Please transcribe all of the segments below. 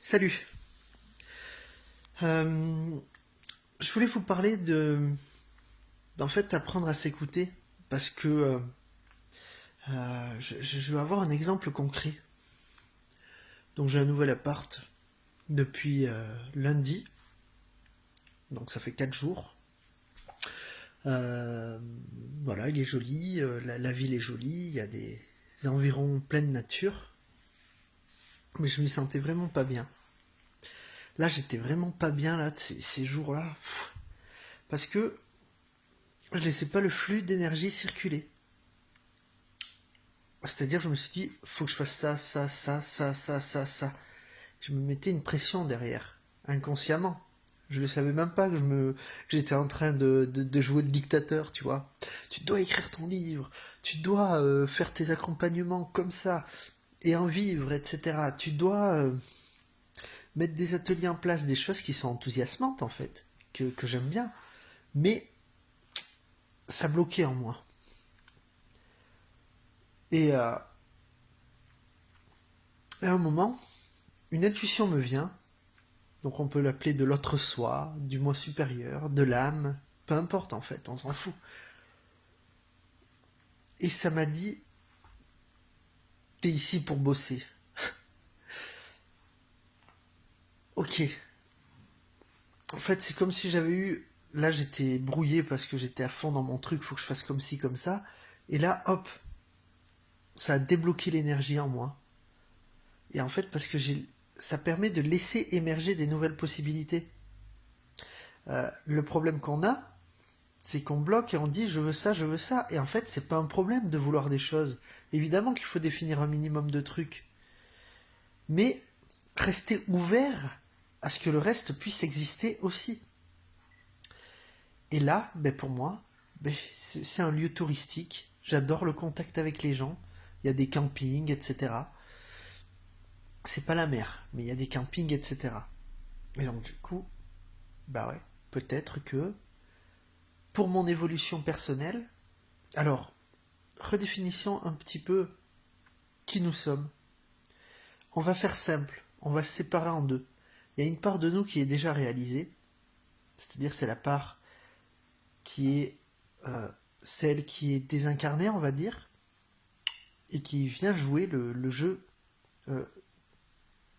Salut. Euh, je voulais vous parler d'en fait apprendre à s'écouter parce que je vais avoir un exemple concret. Donc j'ai un nouvel appart depuis lundi, donc ça fait 4 jours. Euh, voilà, il est joli, la ville est jolie, il y a des environs pleins de nature, mais je m'y sentais vraiment pas bien. Là, j'étais vraiment pas bien là ces jours-là, parce que je laissais pas le flux d'énergie circuler. C'est-à-dire, je me suis dit, faut que je fasse ça, ça, ça, ça, ça, ça, ça. Je me mettais une pression derrière, inconsciemment. Je ne savais même pas que j'étais en train de jouer le dictateur, tu vois. Tu dois écrire ton livre, tu dois faire tes accompagnements comme ça, et en vivre, etc. Tu dois mettre des ateliers en place, des choses qui sont enthousiasmantes, en fait, que j'aime bien. Mais ça bloquait en moi. Et à un moment, une intuition me vient. Donc on peut l'appeler de l'autre soi, du moi supérieur, de l'âme, peu importe en fait, on s'en fout. Et ça m'a dit, t'es ici pour bosser. Ok. En fait, c'est comme si j'avais eu... Là, j'étais brouillé parce que j'étais à fond dans mon truc, faut que je fasse comme ci, comme ça. Et là, hop, ça a débloqué l'énergie en moi. Et en fait, parce que ça permet de laisser émerger des nouvelles possibilités. Le problème qu'on a, c'est qu'on bloque et on dit je veux ça, je veux ça. Et en fait, c'est pas un problème de vouloir des choses. Évidemment qu'il faut définir un minimum de trucs. Mais rester ouvert à ce que le reste puisse exister aussi. Et là, ben pour moi, c'est un lieu touristique. J'adore le contact avec les gens. Il y a des campings, etc. C'est pas la mer, mais il y a des campings, etc. Et donc du coup, bah ouais, peut-être que pour mon évolution personnelle, alors redéfinissons un petit peu qui nous sommes. On va faire simple, on va se séparer en deux. Il y a une part de nous qui est déjà réalisée, c'est-à-dire c'est la part qui est euh, celle qui est désincarnée, on va dire, et qui vient jouer le jeu euh,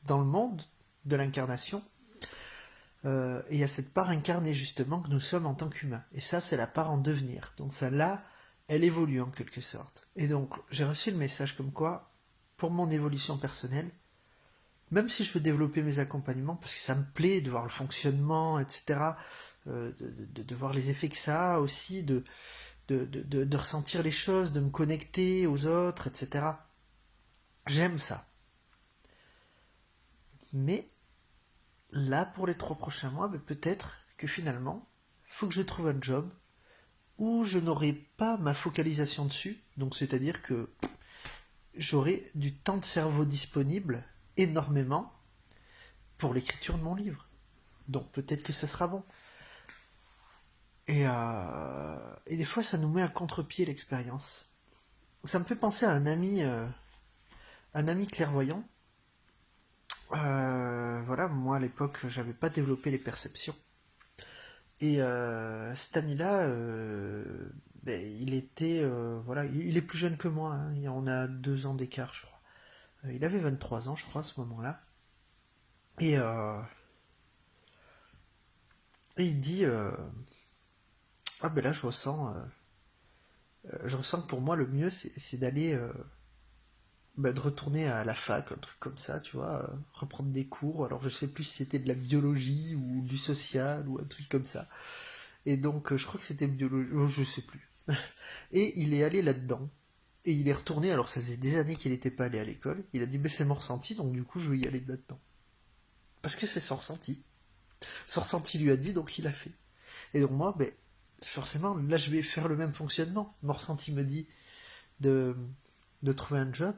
dans le monde de l'incarnation. Et il y a cette part incarnée justement que nous sommes en tant qu'humains. Et ça, c'est la part en devenir. Donc celle-là, elle évolue en quelque sorte. Et donc, j'ai reçu le message comme quoi, pour mon évolution personnelle, même si je veux développer mes accompagnements, parce que ça me plaît de voir le fonctionnement, etc., de voir les effets que ça a aussi, de ressentir les choses, de me connecter aux autres, etc. J'aime ça. Mais là, pour les 3 prochains mois, peut-être que finalement, il faut que je trouve un job où je n'aurai pas ma focalisation dessus, donc c'est-à-dire que j'aurai du temps de cerveau disponible énormément pour l'écriture de mon livre. Donc peut-être que ça sera bon. Et des fois, ça nous met à contre-pied l'expérience. Ça me fait penser à un ami clairvoyant. Voilà, moi à l'époque, j'avais pas développé les perceptions. Et cet ami-là, il était, voilà, il est plus jeune que moi. Hein, on a 2 ans d'écart, je crois. Il avait 23 ans, je crois, à ce moment-là. Et, euh, et il dit, ah ben là, je ressens que pour moi le mieux, c'est d'aller de retourner à la fac, un truc comme ça, tu vois, reprendre des cours. Alors je sais plus si c'était de la biologie ou du social ou un truc comme ça. Et donc je crois que c'était biologie, je sais plus. Et il est allé là-dedans. Et il est retourné, alors ça faisait des années qu'il n'était pas allé à l'école. Il a dit, c'est mon ressenti, donc du coup je vais y aller là-dedans. Parce que c'est son ressenti. Son ressenti lui a dit, donc il a fait. Et donc moi, forcément, là je vais faire le même fonctionnement. Mon ressenti me dit de, de trouver un job,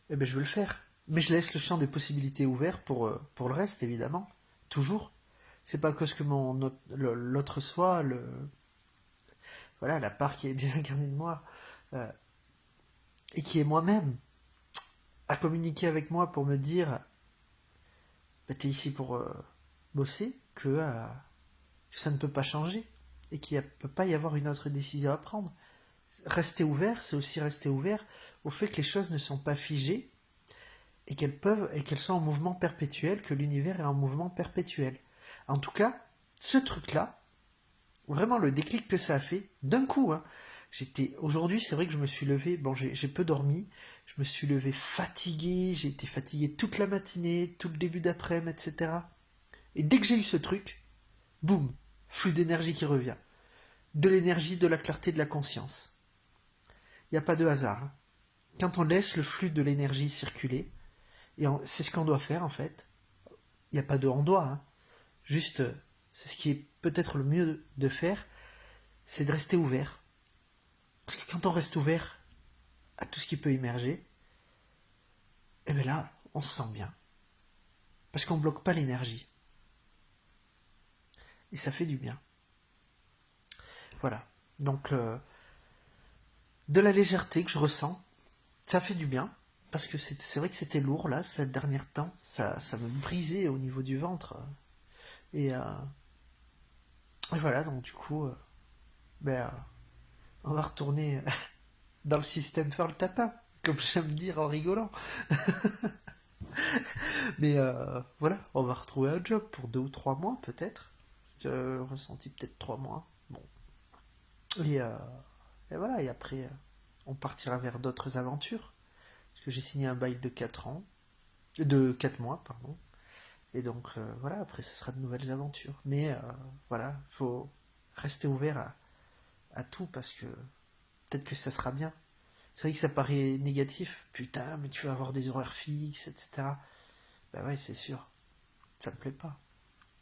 et ben je vais le faire. Mais je laisse le champ des possibilités ouvert pour le reste, évidemment. Toujours. C'est pas cause que l'autre soi, voilà, la part qui est désincarnée de moi, euh, et qui est moi-même, a communiqué avec moi pour me dire bah, t'es ici pour bosser, que ça ne peut pas changer et qu'il ne peut pas y avoir une autre décision à prendre. Rester ouvert, c'est aussi rester ouvert au fait que les choses ne sont pas figées et qu'elles sont en mouvement perpétuel, que l'univers est en mouvement perpétuel. En tout cas, ce truc-là, vraiment le déclic que ça a fait, d'un coup, hein, aujourd'hui, c'est vrai que je me suis levé, bon, j'ai peu dormi, je me suis levé fatigué, j'ai été fatigué toute la matinée, tout le début d'après-midi, etc. Et dès que j'ai eu ce truc, boum, flux d'énergie qui revient. De l'énergie, de la clarté, de la conscience. Il n'y a pas de hasard, hein. Quand on laisse le flux de l'énergie circuler, c'est ce qu'on doit faire en fait, il n'y a pas de on doit, hein. Juste, c'est ce qui est peut-être le mieux de faire, c'est de rester ouvert. Parce que quand on reste ouvert à tout ce qui peut émerger, et bien là, on se sent bien. Parce qu'on ne bloque pas l'énergie. Et ça fait du bien. Voilà. Donc, de la légèreté que je ressens, ça fait du bien. Parce que c'est vrai que c'était lourd là, ces derniers temps. Ça me brisait au niveau du ventre. Et, euh, et voilà, donc du coup, ben, on va retourner dans le système faire le tapin, comme j'aime dire en rigolant. Mais voilà, on va retrouver un job pour 2 ou 3 mois peut-être. Ressenti peut-être 3 mois. Bon. Et, euh, et voilà, et après, on partira vers d'autres aventures. Parce que j'ai signé un bail de 4 ans. De 4 mois, pardon. Et donc voilà, après ce sera de nouvelles aventures. Mais voilà, il faut rester ouvert à tout parce que peut-être que ça sera bien. C'est vrai que ça paraît négatif. Putain, mais tu vas avoir des horaires fixes, etc. Bah ouais, c'est sûr. Ça me plaît pas.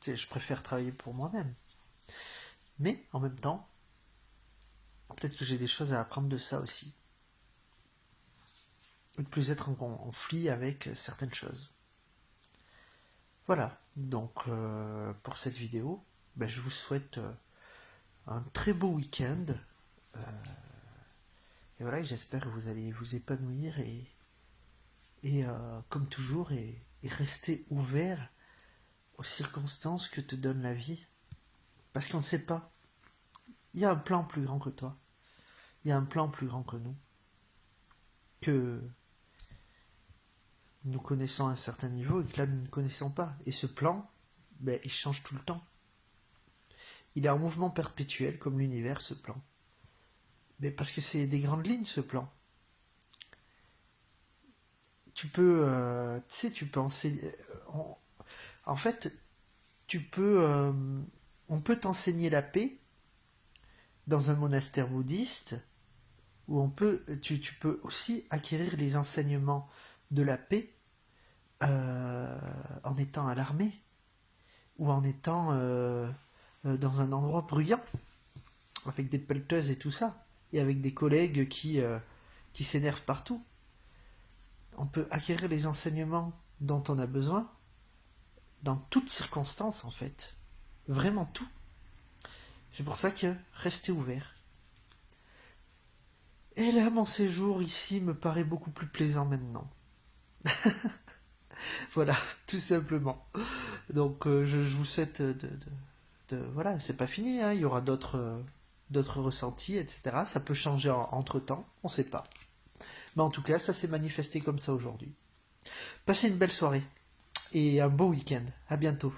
Tu sais, je préfère travailler pour moi-même. Mais en même temps, peut-être que j'ai des choses à apprendre de ça aussi. Et de plus être en conflit avec certaines choses. Voilà. Donc pour cette vidéo, bah, je vous souhaite un très beau week-end. Euh, et voilà, j'espère que vous allez vous épanouir et comme toujours, et rester ouvert aux circonstances que te donne la vie. Parce qu'on ne sait pas. Il y a un plan plus grand que toi. Il y a un plan plus grand que nous. Que nous connaissons à un certain niveau et que là nous ne connaissons pas. Et ce plan, ben, il change tout le temps. Il est en mouvement perpétuel comme l'univers, ce plan. Mais parce que c'est des grandes lignes, ce plan. Tu sais, tu peux enseigner. En fait, on peut t'enseigner la paix dans un monastère bouddhiste, où tu peux aussi acquérir les enseignements de la paix en étant à l'armée ou en étant dans un endroit bruyant avec des pelleteuses et tout ça et avec des collègues qui s'énervent partout. On peut acquérir les enseignements dont on a besoin dans toutes circonstances en fait, vraiment tout. C'est pour ça que restez ouvert. Et là, mon séjour ici me paraît beaucoup plus plaisant maintenant. Voilà, tout simplement. Donc, je vous souhaite voilà, c'est pas fini, hein, il y aura d'autres ressentis, etc. Ça peut changer entre temps, on sait pas. Mais en tout cas, ça s'est manifesté comme ça aujourd'hui. Passez une belle soirée et un beau week-end. À bientôt.